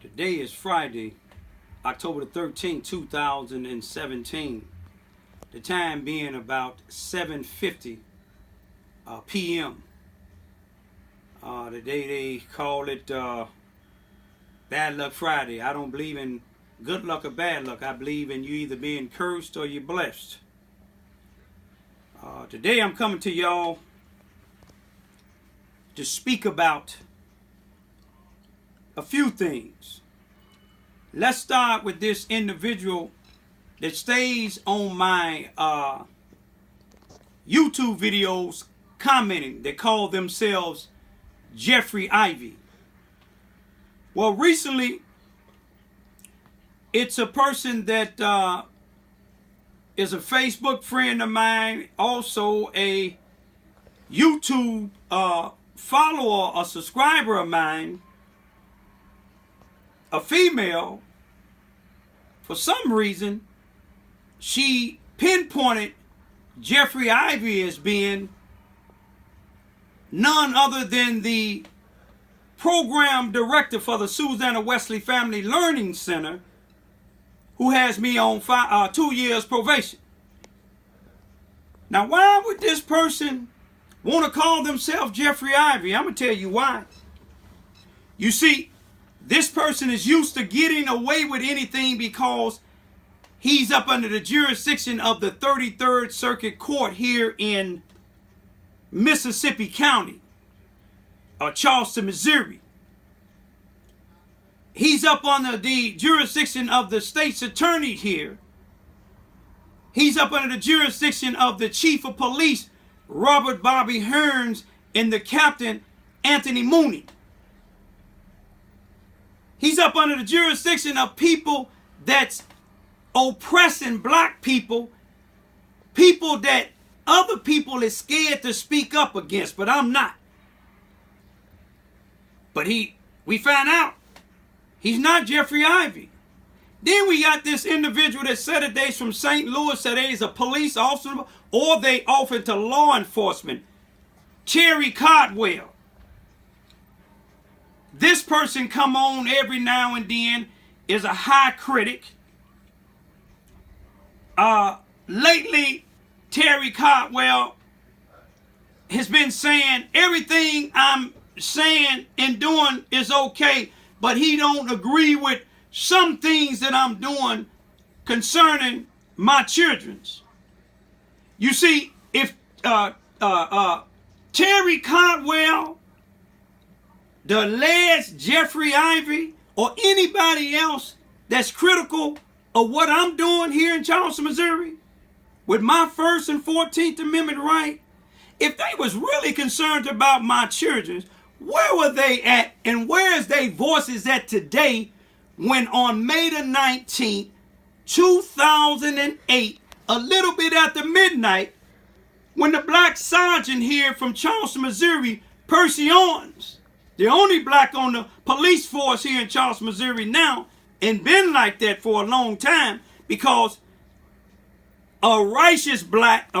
Today is Friday, October the 13th, 2017. The time being about 7:50 p.m. Today they call it Bad Luck Friday. I don't believe in good luck or bad luck. I believe in you either being cursed or you're blessed. Today I'm coming to y'all to speak about a few things. Let's start with this individual that stays on my YouTube videos commenting. They call themselves Jeffrey Ivy. Well, recently, it's a person that is a Facebook friend of mine, also a YouTube follower, a subscriber of mine, a female. For some reason, she pinpointed Jeffrey Ivy as being none other than the program director for the Susanna Wesley Family Learning Center, who has me on 2 years probation. Now, why would this person want to call themselves Jeffrey Ivy? I'm going to tell you why. You see, this person is used to getting away with anything because he's up under the jurisdiction of the 33rd Circuit Court here in Mississippi County, or Charleston, Missouri. He's up under the jurisdiction of the state's attorney here. He's up under the jurisdiction of the chief of police, Robert Bobby Hearns, and the captain, Anthony Mooney. He's up under the jurisdiction of people that's oppressing black people, people that other people is scared to speak up against, but I'm not. But we found out he's not Jeffrey Ivy. Then we got this individual that said that they's from St. Louis, said they's a police officer, or they offer to law enforcement. Terry Caldwell. This person come on every now and then, is a high critic. Lately, Terry Caldwell has been saying everything I'm saying and doing is okay, but he don't agree with some things that I'm doing concerning my children's. You see, if Terry Caldwell, the alleged Jeffrey Ivy, or anybody else that's critical of what I'm doing here in Charleston, Missouri, with my First and 14th Amendment right, if they was really concerned about my children, where were they at and where is their voices at today when on May the 19th, 2008, a little bit after midnight, when the black sergeant here from Charleston, Missouri, Percy Owens, the only black on the police force here in Charleston, Missouri now, and been like that for a long time, because a righteous black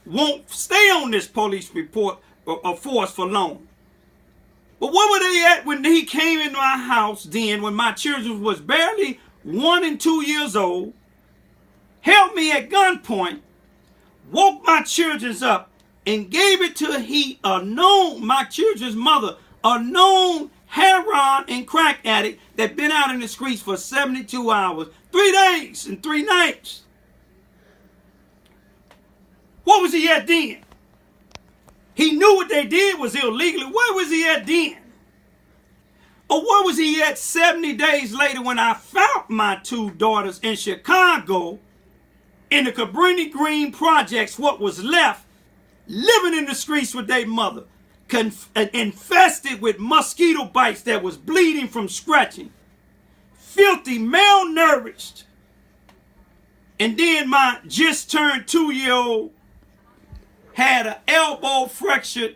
won't stay on this police report or force for long. But where were they at when he came into my house then, when my children was barely 1 and 2 years old, held me at gunpoint, woke my children up, and gave it to my children's mother, a known heroin and crack addict that been out in the streets for 72 hours, 3 days and 3 nights. What was he at then? He knew what they did was illegally. Where was he at then? Or where was he at 70 days later when I found my 2 daughters in Chicago in the Cabrini Green projects, what was left, living in the streets with their mother, infested with mosquito bites that was bleeding from scratching, filthy, malnourished. And then my just turned 2-year-old had an elbow fractured.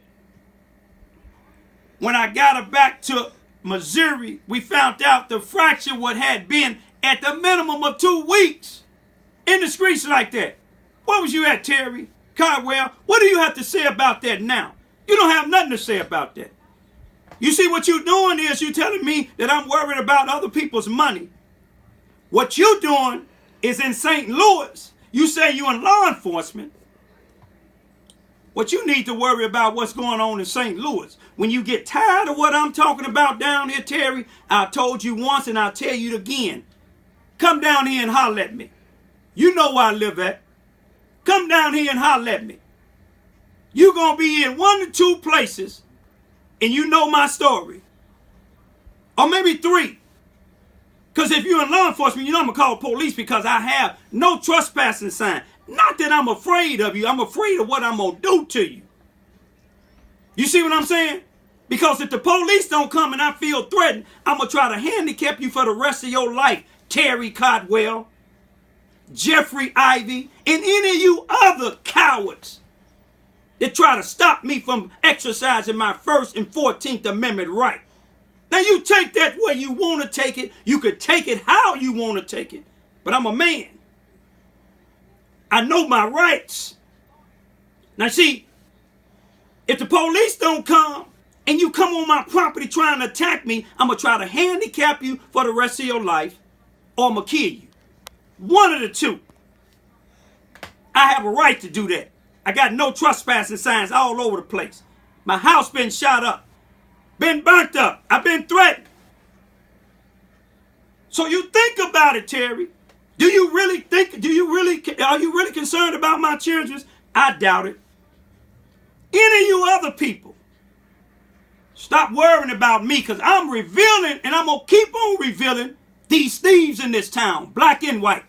When I got her back to Missouri, we found out the fracture had been at the minimum of 2 weeks in the streets like that. Where was you at, Terry Caldwell? What do you have to say about that now? You don't have nothing to say about that. You see, what you're doing is you're telling me that I'm worried about other people's money. What you're doing is in St. Louis. You say you're in law enforcement. What you need to worry about what's going on in St. Louis. When you get tired of what I'm talking about down here, Terry, I told you once and I'll tell you again. Come down here and holler at me. You know where I live at. Come down here and holler at me. You're going to be in 1 or 2 places and you know my story. Or maybe 3. Because if you're in law enforcement, you know I'm going to call police because I have no trespassing sign. Not that I'm afraid of you. I'm afraid of what I'm going to do to you. You see what I'm saying? Because if the police don't come and I feel threatened, I'm going to try to handicap you for the rest of your life. Terry Cotwell, Jeffrey Ivey, and any of you other cowards that try to stop me from exercising my First and 14th Amendment right. Now you take that where you want to take it. You could take it how you want to take it. But I'm a man. I know my rights. Now see, if the police don't come and you come on my property trying to attack me, I'm going to try to handicap you for the rest of your life or I'm going to kill you. One of the two. I have a right to do that. I got no trespassing signs all over the place. My house been shot up. Been burnt up. I've been threatened. So you think about it, Terry. Are you really concerned about my children? I doubt it. Any of you other people, stop worrying about me because I'm revealing and I'm going to keep on revealing these thieves in this town, black and white.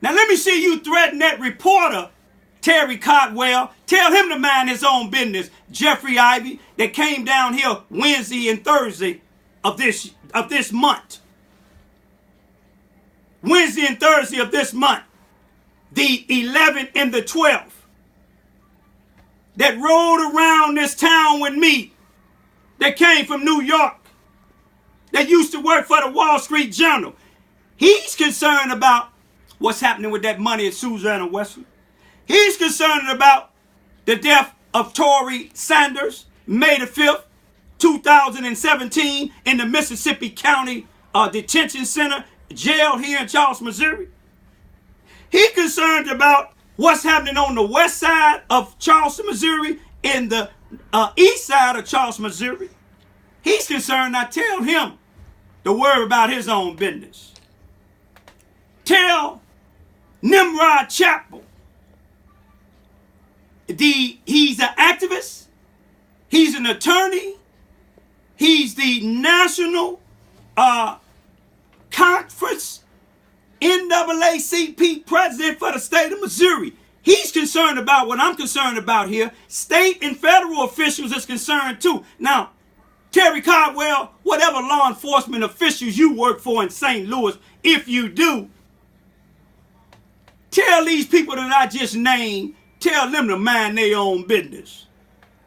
Now let me see you threaten that reporter, Terry Cotwell. Tell him to mind his own business. Jeffrey Ivey, that came down here Wednesday and Thursday of this month. Wednesday and Thursday of this month. The 11th and the 12th. That rode around this town with me. That came from New York. That used to work for the Wall Street Journal. He's concerned about what's happening with that money at Susanna Wesley. He's concerned about the death of Tory Sanders, May the 5th, 2017, in the Mississippi County Detention Center, jail here in Charleston, Missouri. He's concerned about what's happening on the west side of Charleston, Missouri, and the east side of Charleston, Missouri. He's concerned. I tell him to worry about his own business. Tell Nimrod Chapel. He's an activist. He's an attorney. He's the national conference NAACP president for the state of Missouri. He's concerned about what I'm concerned about here. State and federal officials is concerned too. Now, Terry Cotwell, whatever law enforcement officials you work for in St. Louis, if you do, tell these people that I just named, tell them to mind their own business.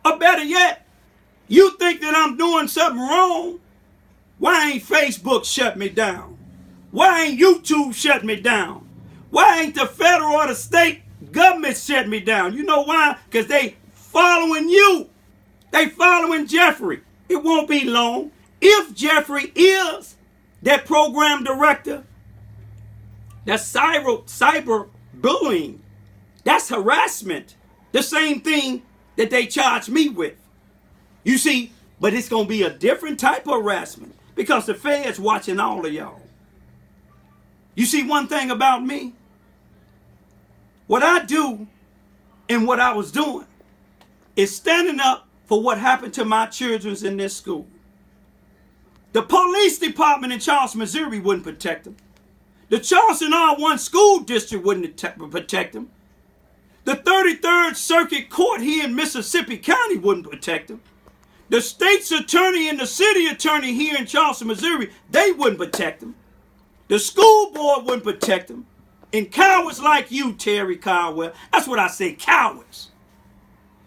Or better yet, you think that I'm doing something wrong? Why ain't Facebook shut me down? Why ain't YouTube shut me down? Why ain't the federal or the state government shut me down? You know why? Because they following you. They following Jeffrey. It won't be long. If Jeffrey is that program director, that's cyber bullying. That's harassment. The same thing that they charge me with. You see, but it's going to be a different type of harassment because the Fed's watching all of y'all. You see one thing about me? What I do and what I was doing is standing up for what happened to my children in this school. The police department in Charleston, Missouri wouldn't protect them. The Charleston R1 school district wouldn't protect them. The 33rd Circuit Court here in Mississippi County wouldn't protect them. The state's attorney and the city attorney here in Charleston, Missouri, they wouldn't protect them. The school board wouldn't protect them. And cowards like you, Terry Caldwell, that's what I say, cowards.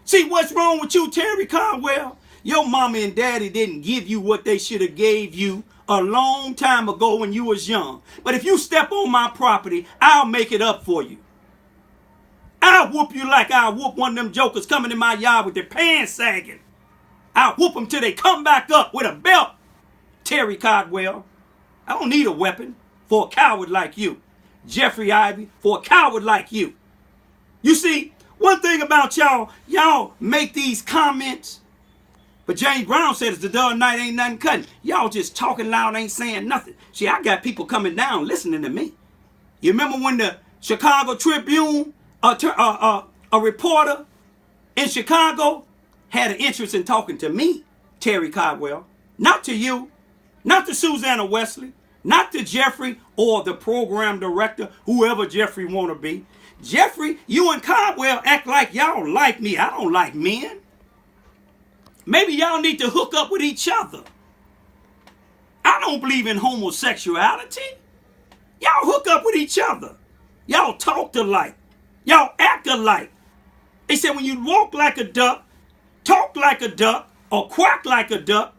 See, what's wrong with you, Terry Caldwell? Your mama and daddy didn't give you what they should have gave you a long time ago when you was young. But if you step on my property, I'll make it up for you. I'll whoop you like I'll whoop one of them jokers coming in my yard with their pants sagging. I'll whoop them till they come back up with a belt. Terry Codwell, I don't need a weapon for a coward like you. Jeffrey Ivey, for a coward like you. You see, one thing about y'all make these comments, but James Brown said it's the dull night, ain't nothing cutting. Y'all just talking loud, ain't saying nothing. See, I got people coming down listening to me. You remember when the Chicago Tribune, a reporter in Chicago, had an interest in talking to me, Terry Codwell, not to you, not to Susanna Wesley, not to Jeffrey or the program director, whoever Jeffrey want to be. Jeffrey, you and Codwell act like y'all like me. I don't like men. Maybe y'all need to hook up with each other. I don't believe in homosexuality. Y'all hook up with each other. Y'all talk alike. Y'all act alike. They said when you walk like a duck, talk like a duck, or quack like a duck,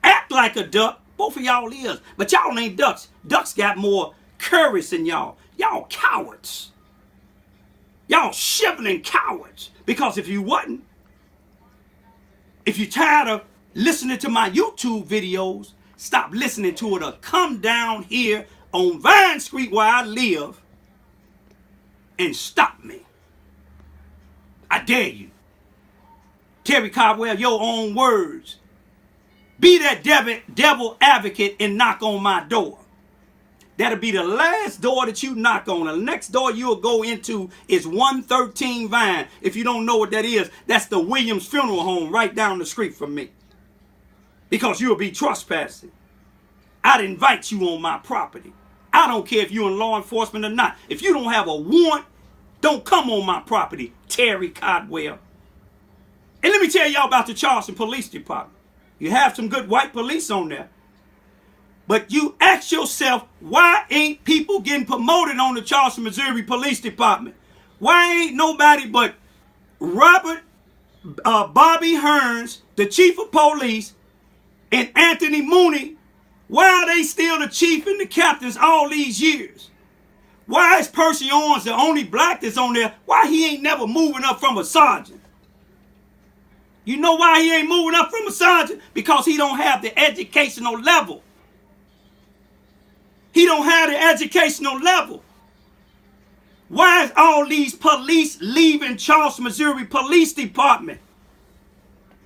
act like a duck, both of y'all is. But y'all ain't ducks. Ducks got more courage than y'all. Y'all cowards. Y'all shivering cowards. Because if you wasn't, if you're tired of listening to my YouTube videos, stop listening to it or come down here on Vine Street where I live and stop me. I dare you. Terry Codwell, your own words. Be that devil advocate and knock on my door. That'll be the last door that you knock on. The next door you'll go into is 113 Vine. If you don't know what that is, that's the Williams Funeral Home right down the street from me. Because you'll be trespassing. I'd invite you on my property. I don't care if you're in law enforcement or not. If you don't have a warrant, don't come on my property, Terry Codwell. And let me tell y'all about the Charleston Police Department. You have some good white police on there. But you ask yourself, why ain't people getting promoted on the Charleston, Missouri Police Department? Why ain't nobody but Robert Bobby Hearns, the chief of police, and Anthony Mooney? Why are they still the chief and the captains all these years? Why is Percy Owens the only black that's on there? Why he ain't never moving up from a sergeant? You know why he ain't moving up from a sergeant? Because he don't have the educational level. He don't have the educational level. Why is all these police leaving Charleston, Missouri Police Department?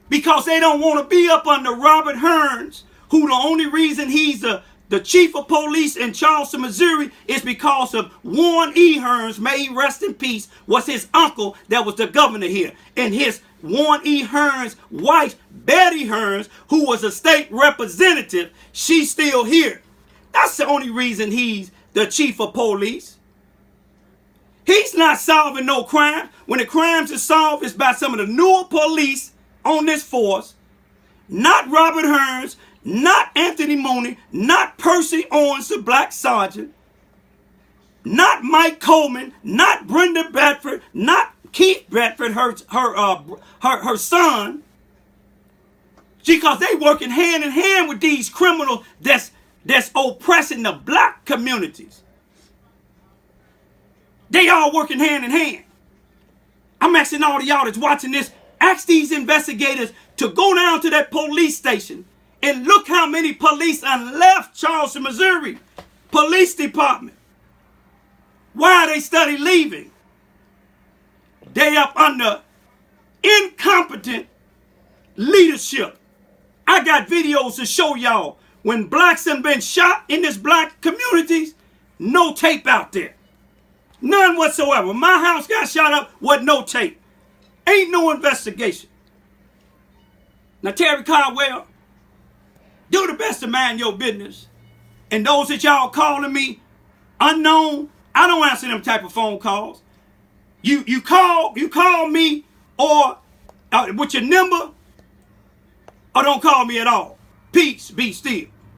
Because they don't want to be up under Robert Hearns, who the only reason he's the chief of police in Charleston, Missouri is because of Warren E. Hearns, may he rest in peace, was his uncle that was the governor here. And his Warren E. Hearns' wife, Betty Hearns, who was a state representative, she's still here. That's the only reason he's the chief of police. He's not solving no crime. When the crimes are solved, it's by some of the newer police on this force. Not Robert Hearns, not Anthony Mooney, not Percy Owens, the black sergeant, not Mike Coleman, not Brenda Bedford, not Keith Bedford, her son. Because they working hand in hand with these criminals that's oppressing the black communities. They all working hand in hand. I'm asking all of y'all that's watching this, ask these investigators to go down to that police station and look how many police are left Charleston, Missouri Police Department. Why are they study leaving? They up under incompetent leadership. I got videos to show y'all when blacks have been shot in this black communities, no tape out there. None whatsoever. My house got shot up with no tape. Ain't no investigation. Now, Terry Codwell, do the best to mind your business. And those that y'all calling me unknown, I don't answer them type of phone calls. You call me or with your number, or don't call me at all. Peace, be still.